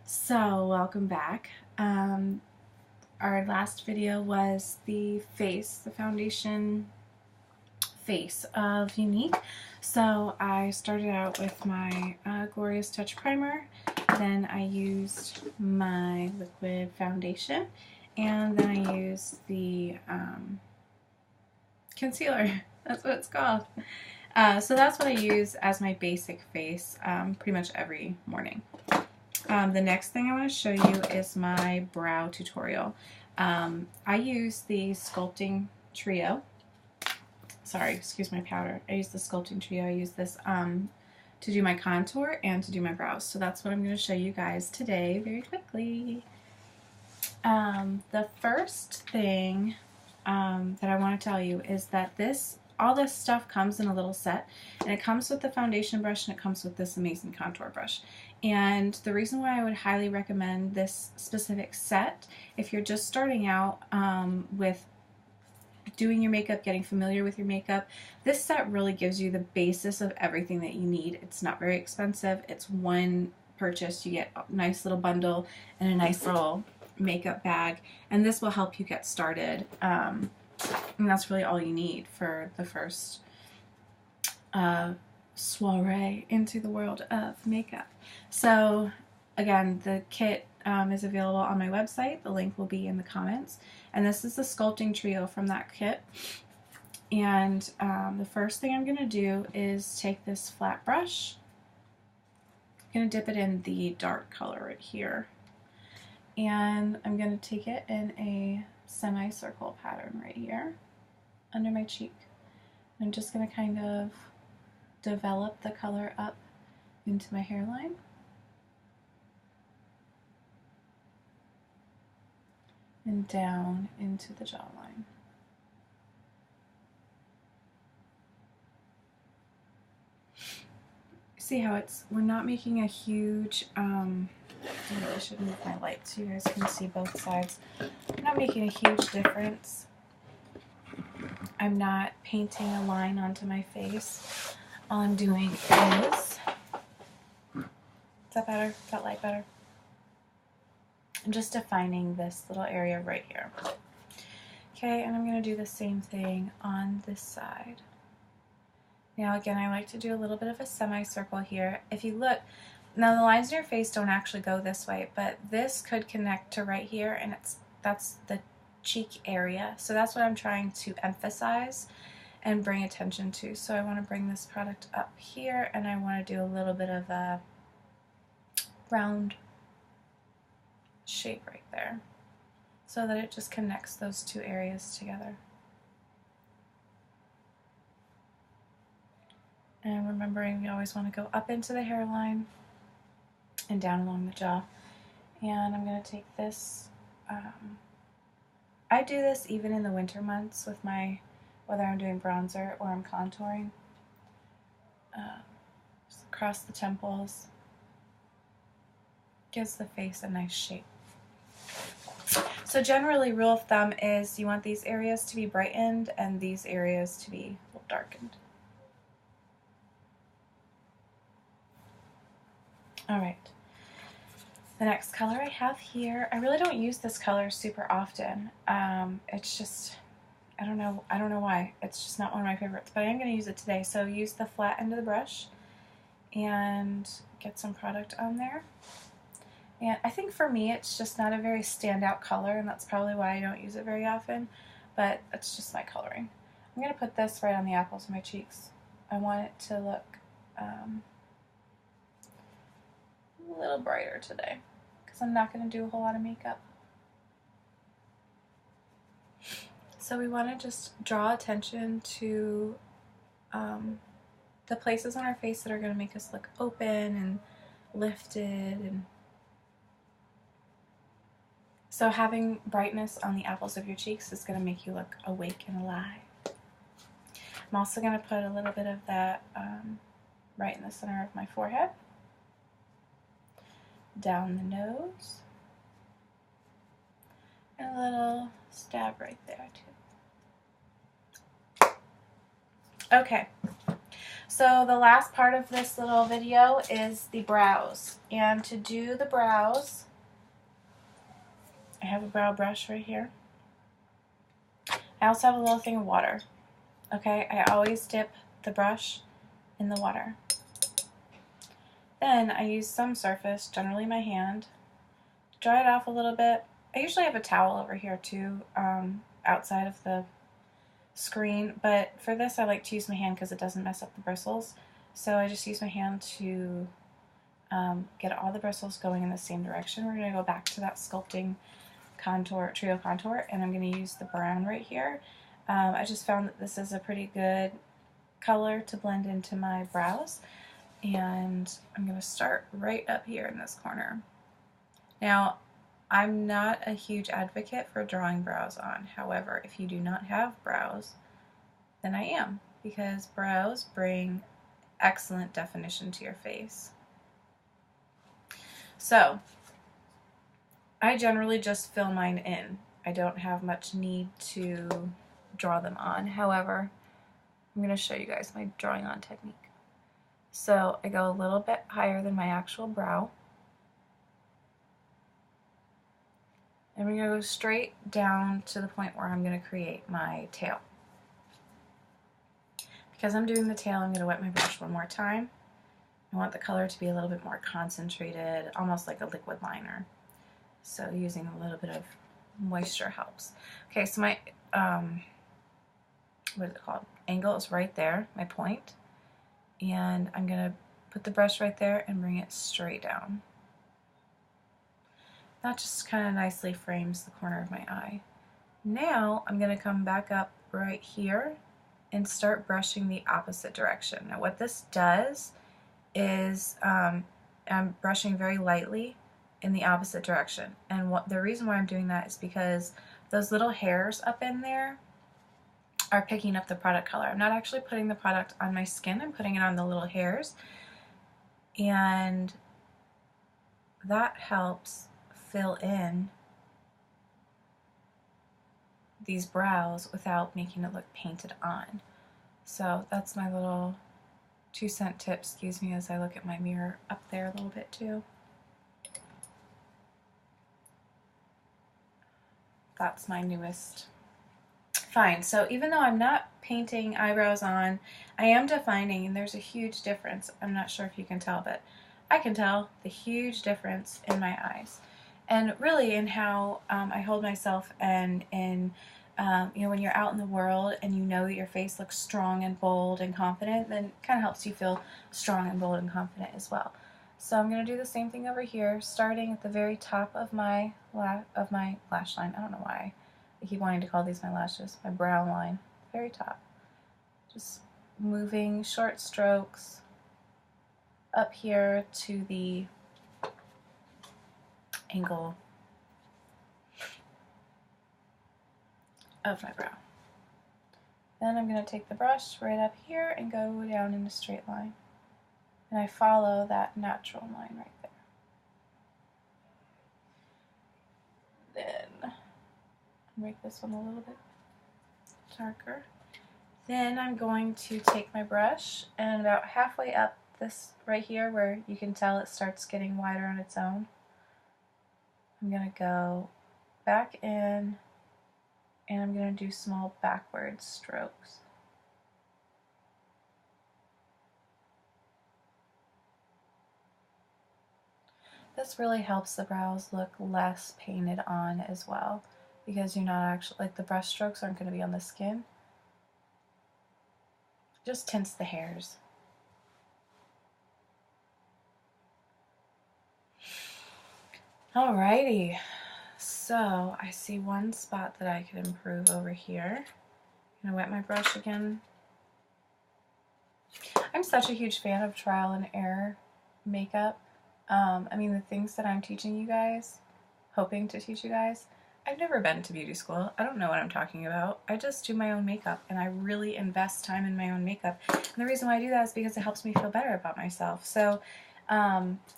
So, welcome back. Our last video was the foundation face of Younique. So, I started out with my Glorious Touch Primer, then I used my liquid foundation, and then I used the concealer. That's what it's called. So that's what I use as my basic face pretty much every morning. The next thing I want to show you is my brow tutorial. I use the Sculpting Trio. Sorry, excuse my powder. I use the Sculpting Trio. I use this to do my contour and to do my brows. So that's what I'm going to show you guys today very quickly. The first thing that I want to tell you is that all this stuff comes in a little set, and it comes with the foundation brush and it comes with this amazing contour brush. And the reason why I would highly recommend this specific set, if you're just starting out with doing your makeup, getting familiar with your makeup, this set really gives you the basis of everything that you need. It's not very expensive. It's one purchase. You get a nice little bundle and a nice little makeup bag, and this will help you get started. And that's really all you need for the first soiree into the world of makeup. So again, the kit is available on my website. The link will be in the comments. And this is the Sculpting Trio from that kit. And the first thing I'm going to do is take this flat brush. I'm going to dip it in the dark color right here. And I'm going to take it in a semicircle pattern right here under my cheek. I'm just going to kind of develop the color up into my hairline. And down into the jawline. See how we're not making a huge, maybe I should move my light so you guys can see both sides. I'm not making a huge difference. I'm not painting a line onto my face. All I'm doing is that better? Is that light better? I'm just defining this little area right here. Okay, and I'm going to do the same thing on this side. Now again, I like to do a little bit of a semicircle here. If you look, now the lines in your face don't actually go this way, but this could connect to right here, and that's the cheek area. So that's what I'm trying to emphasize and bring attention to. So I want to bring this product up here, and I want to do a little bit of a round shape right there so that it just connects those two areas together. And remembering we always want to go up into the hairline and down along the jaw. And I'm going to take this, I do this even in the winter months with whether I'm doing bronzer or I'm contouring, just across the temples. Gives the face a nice shape. So generally, rule of thumb is you want these areas to be brightened and these areas to be a little darkened. Alright, the next color I have here, I really don't use this color super often. It's just, I don't know why. It's just not one of my favorites, but I am going to use it today. So use the flat end of the brush and get some product on there. And I think for me it's just not a very standout color, and that's probably why I don't use it very often, but it's just my coloring. I'm going to put this right on the apples of my cheeks. I want it to look a little brighter today because I'm not going to do a whole lot of makeup. So we want to just draw attention to the places on our face that are going to make us look open and lifted. And so having brightness on the apples of your cheeks is going to make you look awake and alive. I'm also going to put a little bit of that right in the center of my forehead, down the nose, and a little stab right there too. Okay, So the last part of this little video is the brows. And to do the brows, I have a brow brush right here. I also have a little thing of water. Okay, I always dip the brush in the water. Then I use some surface, generally my hand, dry it off a little bit. I usually have a towel over here too, outside of the screen, but for this I like to use my hand because it doesn't mess up the bristles. So I just use my hand to get all the bristles going in the same direction. We're going to go back to that Sculpting Trio contour, and I'm going to use the brown right here. I just found that this is a pretty good color to blend into my brows, and I'm going to start right up here in this corner. Now, I'm not a huge advocate for drawing brows on. However, if you do not have brows, then I am, because brows bring excellent definition to your face. So, I generally just fill mine in. I don't have much need to draw them on. However, I'm going to show you guys my drawing on technique. So I go a little bit higher than my actual brow. And we're going to go straight down to the point where I'm going to create my tail. Because I'm doing the tail, I'm going to wet my brush one more time. I want the color to be a little bit more concentrated, almost like a liquid liner. So using a little bit of moisture helps. Okay, so my, what is it called? Angle is right there, my point. And I'm going to put the brush right there and bring it straight down. That just kind of nicely frames the corner of my eye. Now I'm going to come back up right here and start brushing the opposite direction. Now what this does is I'm brushing very lightly in the opposite direction. And the reason why I'm doing that is because those little hairs up in there are picking up the product color. I'm not actually putting the product on my skin, I'm putting it on the little hairs. And that helps fill in these brows without making it look painted on. So that's my little 2-cent tip, excuse me, as I look at my mirror up there a little bit too. That's my newest find. So even though I'm not painting eyebrows on, I am defining, and there's a huge difference. I'm not sure if you can tell, but I can tell the huge difference in my eyes. And really in how I hold myself, and in you know, when you're out in the world and you know that your face looks strong and bold and confident, then it kind of helps you feel strong and bold and confident as well. So I'm going to do the same thing over here, starting at the very top of my lash line. I don't know why I keep wanting to call these my lashes, my brow line, very top. Just moving short strokes up here to the angle of my brow. Then I'm going to take the brush right up here and go down in a straight line. And I follow that natural line right there. Then make this one a little bit darker. Then I'm going to take my brush, and about halfway up this right here where you can tell it starts getting wider on its own, I'm going to go back in and I'm going to do small backward strokes. This really helps the brows look less painted on as well, because you're not actually, like, the brush strokes aren't going to be on the skin. Just tints the hairs. Alrighty, so I see one spot that I could improve over here. I'm gonna wet my brush again. I'm such a huge fan of trial and error makeup. I mean, the things that I'm teaching you guys, hoping to teach you guys, I've never been to beauty school. I don't know what I'm talking about. I just do my own makeup, and I really invest time in my own makeup. And the reason why I do that is because it helps me feel better about myself. So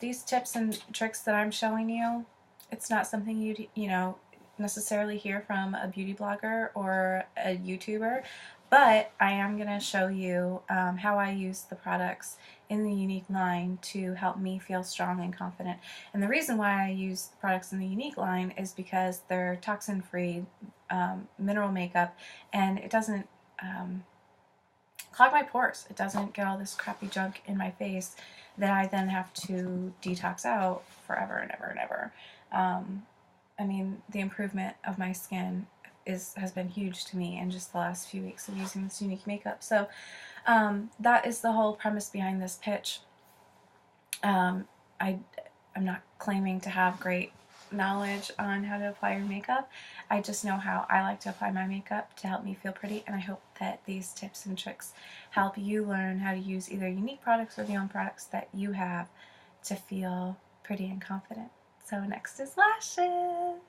these tips and tricks that I'm showing you, it's not something you know, necessarily hear from a beauty blogger or a YouTuber, But I am going to show you how I use the products in the Younique line to help me feel strong and confident. And the reason why I use the products in the Younique line is because they're toxin-free mineral makeup, and it doesn't clog my pores. It doesn't get all this crappy junk in my face that I then have to detox out forever and ever and ever. I mean, the improvement of my skin has been huge to me in just the last few weeks of using this Younique makeup. So that is the whole premise behind this pitch. I'm not claiming to have great knowledge on how to apply your makeup. I just know how I like to apply my makeup to help me feel pretty, and I hope that these tips and tricks help you learn how to use either Younique products or the own products that you have to feel pretty and confident. So next is lashes.